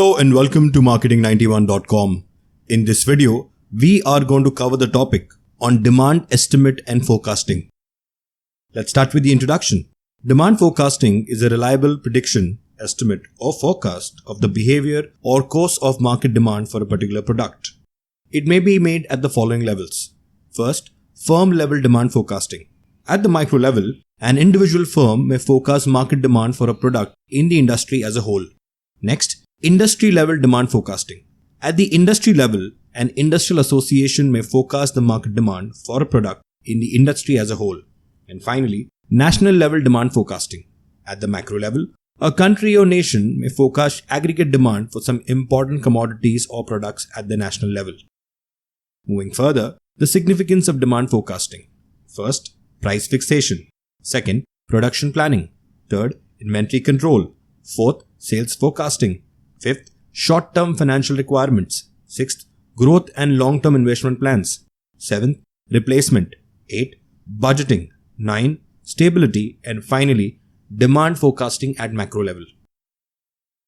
Hello and welcome to marketing91.com. In this video, we are going to cover the topic on demand estimate and forecasting. Let's start with the introduction. Demand forecasting is a reliable prediction, estimate or forecast of the behavior or course of market demand for a particular product. It may be made at the following levels. First, firm level demand forecasting. At the micro level, an individual firm may forecast market demand for a product in the industry as a whole. Next, industry level demand forecasting. At the industry level, an industrial association may forecast the market demand for a product in the industry as a whole. And finally, national level demand forecasting. At the macro level, a country or nation may forecast aggregate demand for some important commodities or products at the national level. Moving further, the significance of demand forecasting. First, price fixation. Second, production planning. Third, inventory control. Fourth, sales forecasting. Fifth, short-term financial requirements. Sixth, growth and long-term investment plans. Seventh, replacement. 8, budgeting. 9, stability. And finally, demand forecasting at macro level.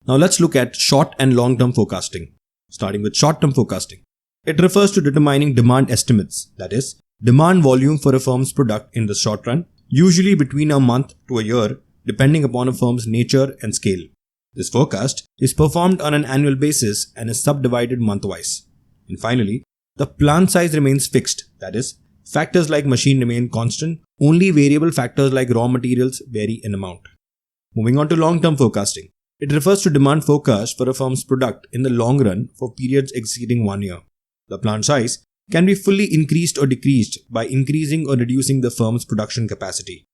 Now let's look at short and long-term forecasting. Starting with short-term forecasting. It refers to determining demand estimates, that is, demand volume for a firm's product in the short run, usually between a month to a year, depending upon a firm's nature and scale. This forecast is performed on an annual basis and is subdivided month-wise. And finally, the plant size remains fixed, that is, factors like machine remain constant, only variable factors like raw materials vary in amount. Moving on to long-term forecasting. It refers to demand forecast for a firm's product in the long run for periods exceeding 1 year. The plant size can be fully increased or decreased by increasing or reducing the firm's production capacity.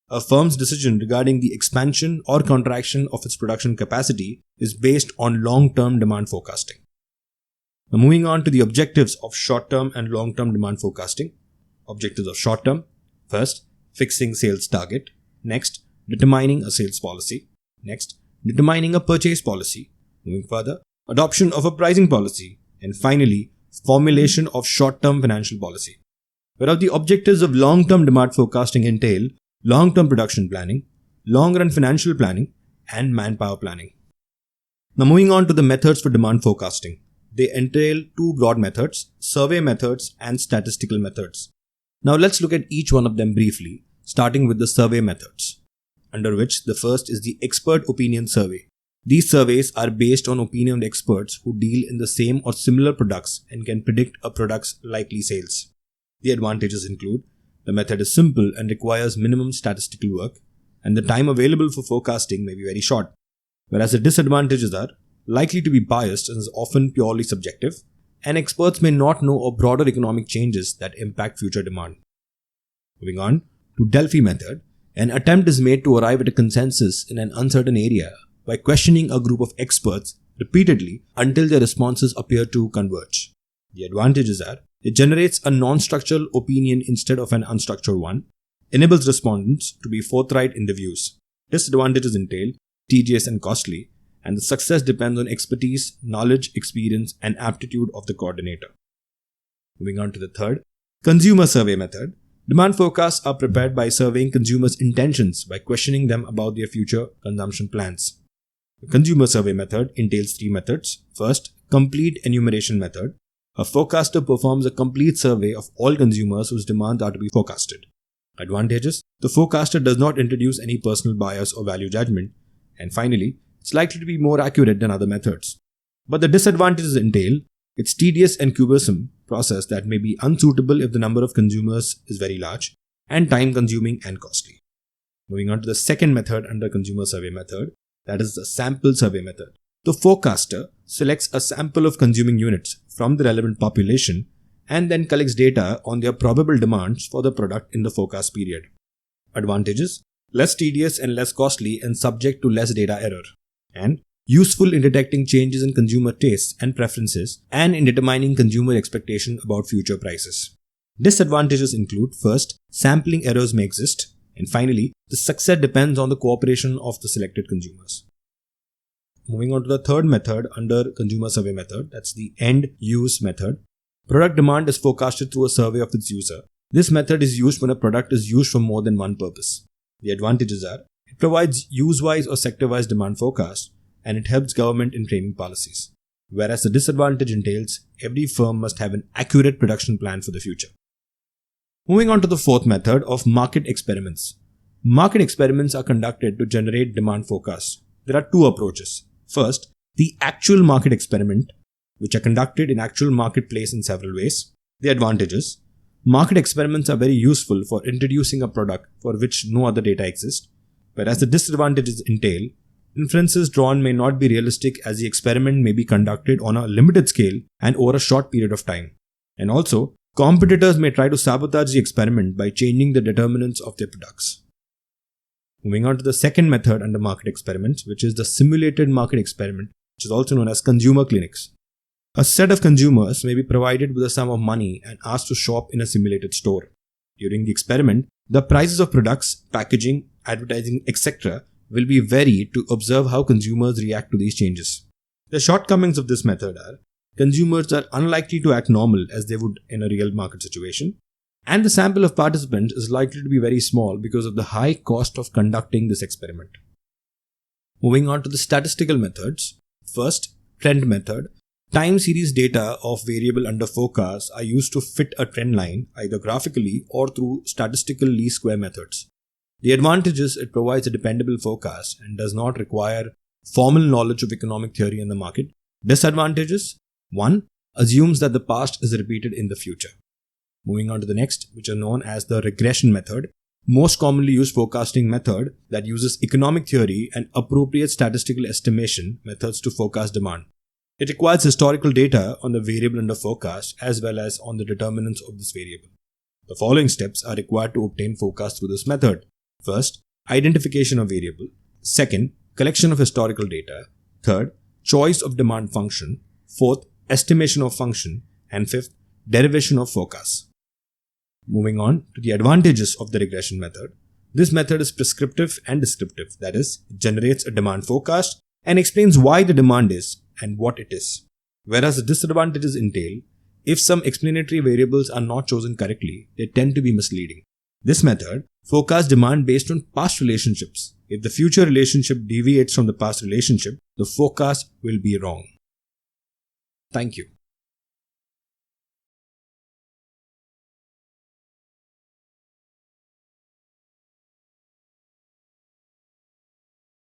A firm's decision regarding the expansion or contraction of its production capacity is based on long-term demand forecasting. Now moving on to the objectives of short-term and long-term demand forecasting. Objectives of short-term. First, fixing sales target. Next, determining a sales policy. Next, determining a purchase policy. Moving further, adoption of a pricing policy. And finally, formulation of short-term financial policy. Whereas the objectives of long-term demand forecasting entail long-term production planning, long-run financial planning, and manpower planning. Now moving on to the methods for demand forecasting. They entail two broad methods, survey methods and statistical methods. Now let's look at each one of them briefly, starting with the survey methods, under which the first is the expert opinion survey. These surveys are based on opinion of experts who deal in the same or similar products and can predict a product's likely sales. The advantages include the method is simple and requires minimum statistical work, and the time available for forecasting may be very short, whereas the disadvantages are likely to be biased and is often purely subjective, and experts may not know of broader economic changes that impact future demand. Moving on to Delphi method, an attempt is made to arrive at a consensus in an uncertain area by questioning a group of experts repeatedly until their responses appear to converge. The advantages are it generates a non-structural opinion instead of an unstructured one, enables respondents to be forthright in their views. Disadvantages entail tedious and costly, and the success depends on expertise, knowledge, experience, and aptitude of the coordinator. Moving on to the third, consumer survey method. Demand forecasts are prepared by surveying consumers' intentions by questioning them about their future consumption plans. The consumer survey method entails three methods. First, complete enumeration method. A forecaster performs a complete survey of all consumers whose demands are to be forecasted. Advantages: the forecaster does not introduce any personal bias or value judgment. And finally, it's likely to be more accurate than other methods. But the disadvantages entail its tedious and cumbersome process that may be unsuitable if the number of consumers is very large, and time-consuming and costly. Moving on to the second method under consumer survey method, that is the sample survey method. The forecaster selects a sample of consuming units from the relevant population and then collects data on their probable demands for the product in the forecast period. Advantages: less tedious and less costly and subject to less data error, and useful in detecting changes in consumer tastes and preferences and in determining consumer expectation about future prices. Disadvantages include: first, sampling errors may exist, and finally, the success depends on the cooperation of the selected consumers. Moving on to the third method under consumer survey method, that's the end use method. Product demand is forecasted through a survey of its user. This method is used when a product is used for more than one purpose. The advantages are, it provides use-wise or sector-wise demand forecast and it helps government in framing policies. Whereas the disadvantage entails every firm must have an accurate production plan for the future. Moving on to the fourth method of market experiments. Market experiments are conducted to generate demand forecasts. There are two approaches. First, the actual market experiment, which are conducted in actual marketplace in several ways. The advantages. Market experiments are very useful for introducing a product for which no other data exists, whereas the disadvantages entail inferences drawn may not be realistic as the experiment may be conducted on a limited scale and over a short period of time. And also, competitors may try to sabotage the experiment by changing the determinants of their products. Moving on to the second method under market experiments, which is the simulated market experiment, which is also known as consumer clinics. A set of consumers may be provided with a sum of money and asked to shop in a simulated store. During the experiment, the prices of products, packaging, advertising, etc. will be varied to observe how consumers react to these changes. The shortcomings of this method are consumers are unlikely to act normal as they would in a real market situation, and the sample of participants is likely to be very small because of the high cost of conducting this experiment. Moving on to the statistical methods. First, trend method. Time series data of variable under forecast are used to fit a trend line either graphically or through statistical least square methods. The advantage is it provides a dependable forecast and does not require formal knowledge of economic theory in the market. Disadvantages: 1. Assumes that the past is repeated in the future. Moving on to the next, which are known as the regression method, most commonly used forecasting method that uses economic theory and appropriate statistical estimation methods to forecast demand. It requires historical data on the variable under forecast as well as on the determinants of this variable. The following steps are required to obtain forecast through this method. First, identification of variable. Second, collection of historical data. Third, choice of demand function. Fourth, estimation of function. And fifth, derivation of forecast. Moving on to the advantages of the regression method. This method is prescriptive and descriptive, that is, it generates a demand forecast and explains why the demand is and what it is. Whereas the disadvantages entail, if some explanatory variables are not chosen correctly, they tend to be misleading. This method forecasts demand based on past relationships. If the future relationship deviates from the past relationship, the forecast will be wrong. Thank you.